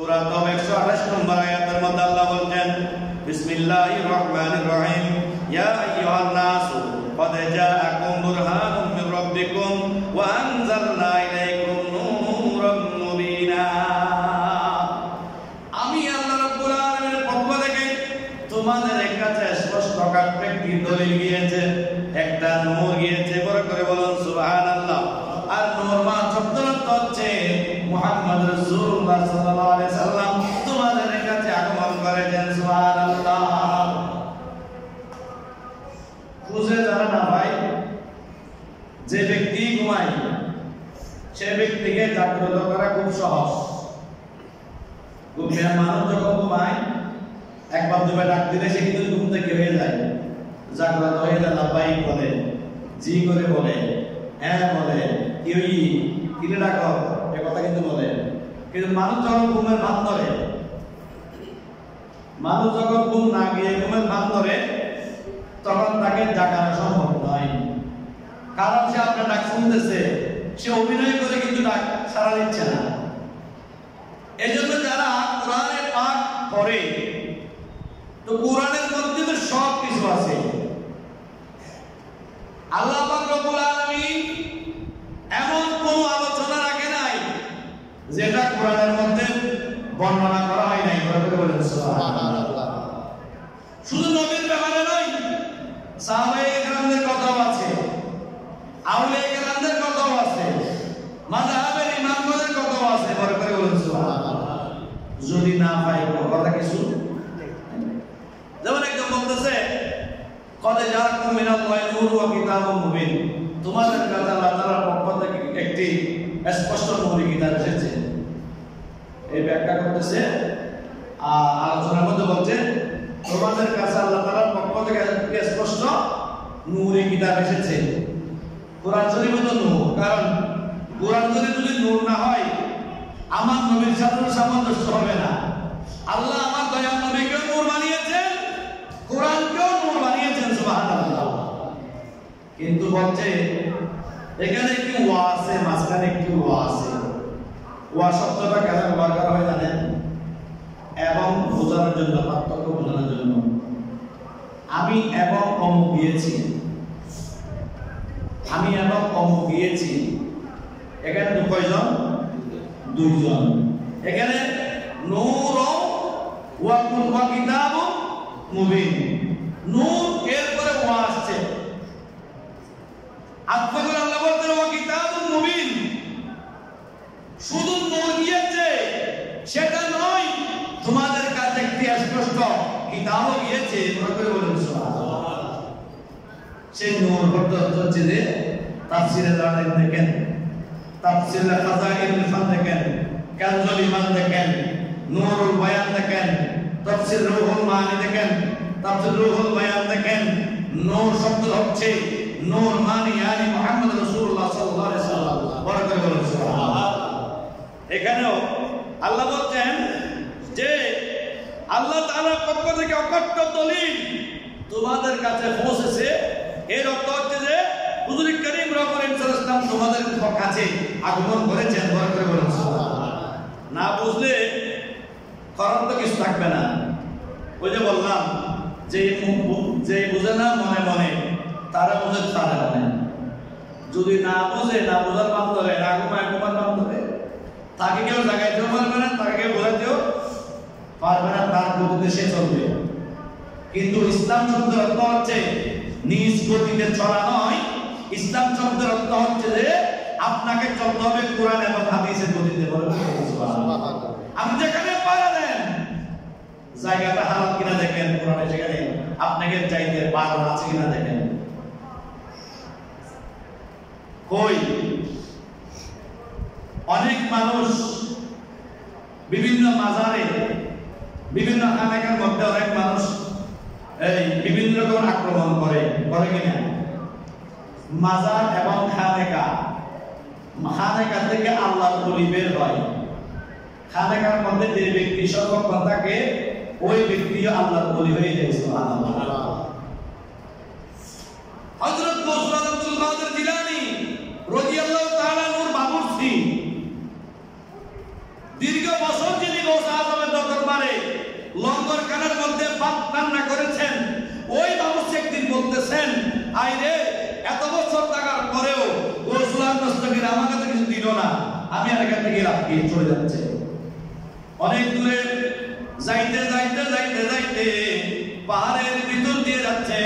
সূরা তওবা 128 নম্বর আয়াতের মধ্যে আল্লাহ বলেন, বিসমিল্লাহির রহমানির রহিম, ইয়া আইয়ুহান নাসু قد جاءكم برهان من ربكم وأنزلنا إليكم نورا مبينا। আমি আল্লাহ রাব্বুল আলামিনের পক্ষ থেকে তোমাদের কাছে স্পষ্ট একটি দলিল গিয়েছে, একটা নূর গিয়েছে। বড় করে বলুন সুবহানাল্লাহ। আর নূর মা শব্দের অর্থ হচ্ছে মুহাম্মদ রাসূলুল্লাহ সাল্লাল্লাহু আলাইহি সাল্লাম তোমাদের কাছে আগমন করেছেন। সুবহানাল্লাহ। বুঝে যারা না ভাই, যে ব্যক্তি ঘুমায় সে ব্যক্তিকে জাগ্রত করা খুব সহজ। ঘুমিয়ে মানুষ যখন ঘুমায় একবার দুবার ডাক দিলে সে কিন্তু ঘুম থেকে হয়ে যায়, জাগ্রত হয়ে যায়। লাব্বাইক বলে, জি করে বলে, হ্যাঁ বলে, কিরে ডাকো, এ কথা কিন্তু বলে। কিন্তু মানুষ যখন ঘুমের ভান ধরে, মানুষ যখন ঘুম না গিয়ে ঘুমের ভান ধরে, তখন তাকে জাগানো সম্ভব নয়। কারণ সে আপনার ডাক শুনতেছে, সে অভিনয় করে কিন্তু ডাক সাড়া দিচ্ছে না। এই জন্য যারা কোরআনে পাক পড়ে, তো কোরআনের মধ্যে তো সব কিছু আছে। আল্লাহ পাক রব্বুল আলামিন এমন কোন আলোচনা রাখে নাই যেটা কোরআনের মধ্যে বর্ণনা করা হয় নাই। বলেন সুবহানাল্লাহ। শুধু নবীর ব্যাপারে নয়, সাহাবায়ে কেরামদের কথাও আছে, আউলিয়া কেরামদের কথাও আছে, মাযহাবের ইমামদের কথাও আছে। বড় করে বলুন সুবহানাল্লাহ। যদি না পাই কোনো কথা কিছু, যেমন একদম বলতেছে কদ জাআকুম মিনাল্লাহি নূরুন ওয়া কিতাবুম মুবিন, তোমাদের কাছে আল্লাহ তাআলার পক্ষ থেকে একটি স্পষ্ট নূরি কিতাব এসেছে। এই ব্যাখ্যা করতেছে আলোচনার মধ্যে বলছে তোমাদের কাছে আল্লাহ তাআলার পক্ষ থেকে একটি স্পষ্ট নূরি কিতাব এসেছে। কোরআন শরীফ তো নূর, কারণ কোরআন শরীফ যদি নূর না হয় আমার নবীর সাথে সামঞ্জস্য হবে না। আল্লাহ আমার দয়াল নবীকে নূর বানিয়েছেন, কোরআনকেও নূর বানিয়েছেন। সুবহানাল্লাহ। কিন্তু বলছে এখানে একটি ওয়া আছে, মাঝখানে একটি ওয়া আছে। ওয়া শব্দটা কেন ব্যবহার করা হয় জানেন? এবং বোঝানোর জন্য, পার্থক্য বোঝানোর জন্য। আমি এবং অমুক গিয়েছি, আমি এবং অমুক গিয়েছি, এখানে কয়জন? দুইজন। এখানে নূর ওয়া কিতাবুম মুবিন, নূর এর পরে ওয়া আসছে। আত্মগর আল্লাহ বলতেন ওয়া কিতাবুম মুবিন, শুধু নূর গিয়েছে সেটা নয়, তোমাদের কাছে একটি স্পষ্ট কিতাবও গিয়েছে। বলুন সুবহানাল্লাহ। সেই নূর হচ্ছে যে তাফসীরে যারা দেখেন, তাফসীরে খাজাইনুল ফান দেখেন, কানজুল ঈমান দেখেন, নূরুল বায়ান দেখেন, তাফসীর রুহুল মানি দেখেন, তাফসীর রুহুল বায়ান দেখেন। নূর শব্দ হচ্ছে নূর মানি আলী মুহাম্মদ রাসূলুল্লাহ সাল্লাল্লাহু আলাইহি ওয়াসাল্লাম। বড় করে বলুন সুবহানাল্লাহ। এখানেও আল্লাহ বলছেন যে আল্লাহ তাআলার পক্ষ থেকে অকট্ট দলিল তোমাদের কাছে পৌঁছেছে। এর অর্থ হচ্ছে যে হুজুর করিম সাল্লাল্লাহু আলাইহি ওয়াসাল্লাম তোমাদের কাছে আগমন করেছেন। বড় করে বলুন সুবহানাল্লাহ। না বুঝলে কারণ তো কিছু থাকবে না। ওই যে বললাম যে বুঝে না মনে মনে, তারা বুঝে তারা মনে। যদি না বুঝে, না বোঝার বান্ধবে, না ঘুমায় ঘুমার বান্ধবে, তাকে কেউ জাগাইতেও পারবে না, তাকে কেউ বোঝাতেও পারবে না, তার গতিতে সে চলবে। কিন্তু ইসলাম শব্দের অর্থ হচ্ছে নিজ গতিতে চলা নয়। ইসলাম শব্দের অর্থ হচ্ছে যে আপনাকে চলতে হবে কোরআন এবং হাদিসের গতিতে। আপনি যেখানে পারা দেন, জায়গাটা হালাল কিনা দেখেন, কোরআনে সেখানে আপনাকে চাইতে বারণ আছে কিনা দেখেন। কই অনেক মানুষ বিভিন্ন মাজারে, বিভিন্ন খানাকার মধ্যে অনেক মানুষ এই বিভিন্ন রকম আক্রমণ করে কিনা? মাজার এবং খানেকা থেকে আল্লাহর ওলি বের হয়। খানেকার মধ্যে যে ব্যক্তি সর্বক্ষণ থাকে, ওই ব্যক্তিও আল্লাহর ওলি হয়ে যায়। সুবহানাল্লাহ। হযরত গৌস আব্দুল কাদের জিলানী রাদিয়াল্লাহু তাআলা আনহুর বাবুর্চি, দীর্ঘ বছর যিনি গৌস রান্না করেছেন, ওই বাবুর্চি একদিন বলতেছেন, আইরে এত বছর থাকার পরেও গোসল দস্তগীর আমার কাছে কিছু দিল না, আমি আর এখান থেকে রাখিয়ে চলে যাচ্ছে। অনেক দূরে যাইতে যাইতে যাইতে যাইতে পাহাড়ের ভিতর দিয়ে যাচ্ছে,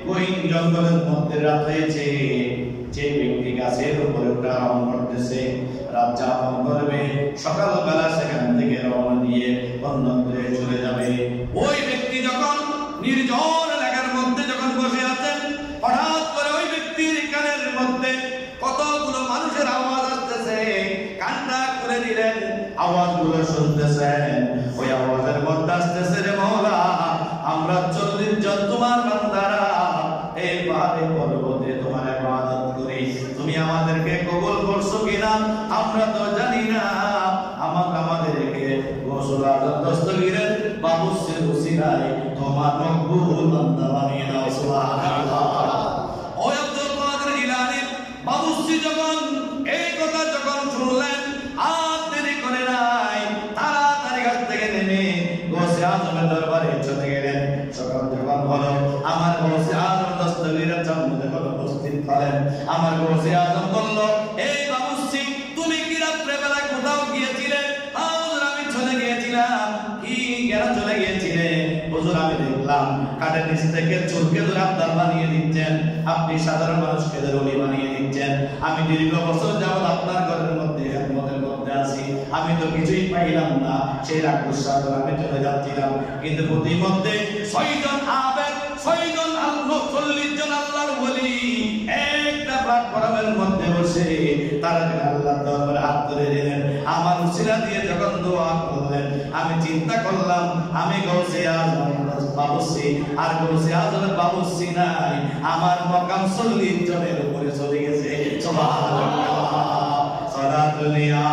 গহীন জঙ্গলের মধ্যে রাত হয়েছে। যে ব্যক্তি গাছের উপরে ওঠা রওনা করতেছে, রাত যাপন করবে, সকালবেলা সেখান থেকে রওনা দিয়ে অন্যত্রে চলে যাবে। ওই ব্যক্তি যখন নির্জন এলাকার মধ্যে যখন বসে আছেন, হঠাৎ করে ওই ব্যক্তির কানের মধ্যে কতগুলো মানুষের আওয়াজ আসতেছে। কানটা খুলে দিলেন, আওয়াজগুলো শুনতেছেন। ওই আওয়াজের মধ্যে আসতেছে, রে মওলা, আমরা 40 জন তোমার বান্দারা এই পাহাড়ে পর্বতে তোমার ইবাদত করি, তুমি আমাদেরকে কবুল করছো কিনা আমরা তো জানি না। আমাদেরকে গোসল আজম দস্তগীরের বাবুর্চির উসিলায় তোমার মকবুল বান্দা বানিয়ে দাও। সুবহানাল্লাহ। ওই আব্দুল কাদের জিলানী বাবুর্চি যখন এই কথা যখন শুনলেন, আর দেরি করে নাই, তাড়াতাড়ি গাছ থেকে নেমে গৌসে আজমের দরবারে চলে গেলেন। সকাল যখন হলো, আমার গৌসে আজম দস্তগীরের সামনে যখন উপস্থিত হলেন, আমার গৌসে আজম বলল, এই বাবুর্চি, তুমি কি রাত্রে বেলা কোথাও গিয়েছিলে? হুজুর, আমি চলে গিয়েছিলাম। কি কেন চলে গিয়েছিলে? হুজুর, আমি দেখলাম কাঠের নিচ থেকে চুরকে ধরে আবদার বানিয়ে দিচ্ছেন, আপনি সাধারণ মানুষকে রলি বানিয়ে দিচ্ছেন। আমি দীর্ঘ বছর যাবত আপনার ঘরের মধ্যে আছি, আমি তো কিছুই পাইলাম না। সেই রাগ গুসা করে আমি চলে যাচ্ছিলাম, কিন্তু প্রতিমধ্যে 6 জন আবেদ, 6 জন 40 জন আল্লাহর ওলি একটা প্ল্যাটফর্মের মধ্যে বসে তারা আল্লাহর দরবারে হাত ধরে দিলেন। আমার উসিলা দিয়ে যখন দোয়া করলেন, আমি চিন্তা করলাম, আমি গৌসে আজম বাবুর্চি আর গৌসে আজমের বাবুর্চি নাই, আমার মাকাম 40 জনের উপরে চলে গেছে। সুবহানাল্লাহ। সালাতুলিয়া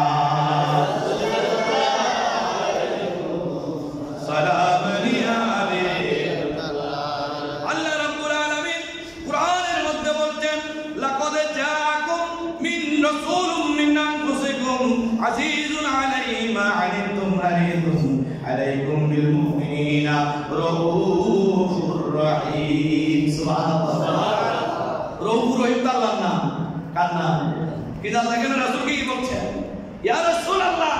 আজিজুন আলাইহি মা আনিতুম হারিসুন আলাইকুম বিল মুমিনিনা রাউফুর রহিম। সুবহানাল্লাহ। রাউফুর রহিম আল্লাহর নাম। কার নাম? কি জানা কেন রাসূল কি বলছেন? ইয়া রাসূলুল্লাহ,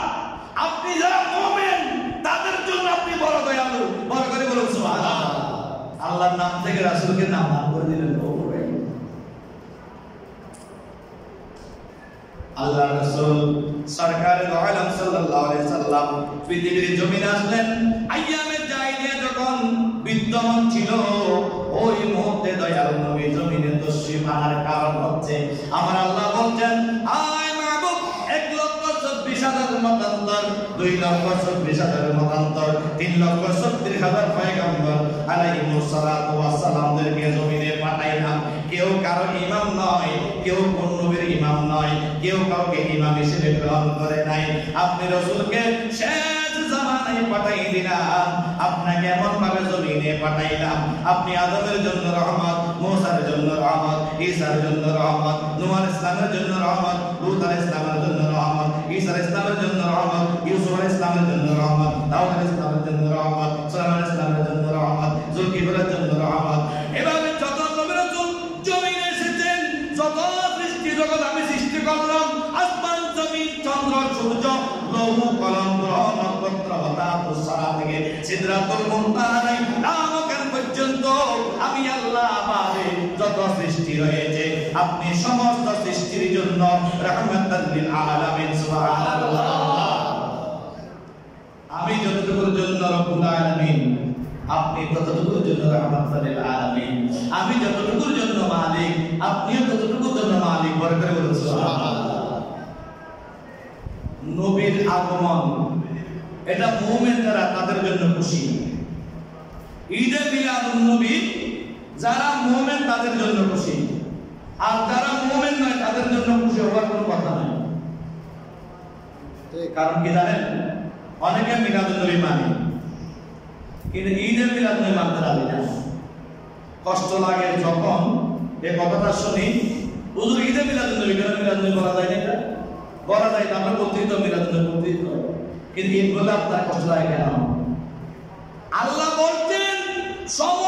আপনি যারা মুমিন তাদের জন্য আপনি বড় দয়ালু, বড় করে বলুন সুবহানাল্লাহ। আল্লাহর নাম থেকে রাসূলকে নাম করে দিলেন রাউফুর রহিম। আল্লাহ রাসূল সরকার দো আলম সাল্লাল্লাহু আলাইহি সাল্লাম পৃথিবীর জমিনে আসলেন। আইয়ামে জাহিলিয়া যখন বিদ্যমান ছিল, ওই মুহূর্তে দয়াল নবী জমিনে তশরীফ আনার কারণ হচ্ছে, আমার আল্লাহ বলছেন, আয় মাহবুব 1,24,000 মতান্তর, 2,24,000 মতান্তর, 3,36,000 পয়গম্বর আলাইহিমুস সালাতু ওয়াস সালামদেরকে জমিনে পাঠাইলাম। কেউ কারো ইমাম নয়, কেউ কোন নবীর ইমাম নয়, কেউ কাউকে ইমাম হিসেবে গ্রহণ করে নাই। আপনি রাসূলকে শেষ জামানায় পাঠাই দিলাম, আপনাকে এমন ভাবে জমিনে পাঠাইলাম, আপনি আদমের জন্য রহমত, মুসার জন্য রহমত, ঈসার জন্য রহমত, নূহ আলাইহিস সালামের জন্য রহমত, লূত আলাইহিস সালামের জন্য রহমত, ঈসা আলাইহিস সালামের জন্য রহমত, ইউসুফ আলাইহিস সালামের জন্য রহমত, দাউদ আলাইহিস সালামের জন্য রহমত, সুলাইমান আলাইহিস সালামের জন্য রহমত, যুলকিফলের জন্য রহমত। এভাবে যত নবী রাসূল জমিনে এসেছেন, যত সৃষ্টি জগৎ আমি সৃষ্টি করলাম, আসমান জমিন চন্দ্র সূর্য লৌহ কলম গ্রহ নক্ষত্র হতাতুস সারা থেকে সিদরাতুল মুনতাহা নামকান পর্যন্ত আমি আল্লাহ পারে যত সৃষ্টি রয়েছে, আপনি সমস্ত সৃষ্টির জন্য রাহমাতাল লিল আলামিন। সুবহানাল্লাহ। আমি যতটুকুর জন্য রব্বুল আলামিন, আপনি ততটুকুর জন্য রাহমাতাল লিল আলামিন। আমি যতটুকুর জন্য মালিক, আপনিও ততটুকুর জন্য মালিক। বড় করে বলুন সুবহানাল্লাহ। নবীর আগমন এটা মুমিন যারা তাদের জন্য খুশি। ঈদে মিলাদুন নবী যারা মুমিন তাদের জন্য খুশি, আর যারা মুমিন নয় তাদের জন্য খুশি হওয়ার কোনো কথা নাই। কারণ কি জানেন, অনেকে মিলাদুন নবী মানে, কিন্তু ঈদে মিলাদুন নবী মানতে রাজি না। কষ্ট লাগে যখন এই কথাটা শুনি, হুজুর ঈদে মিলাদুন নবী কেন মিলাদুন নবী বলা যায় না? বলা যায় না, আমরা বলতেই তো মিলাদুন নবী বলতেই তো, কিন্তু ঈদ বলে আপনার কষ্ট লাগে কেন? আল্লাহ বলছেন সমস্ত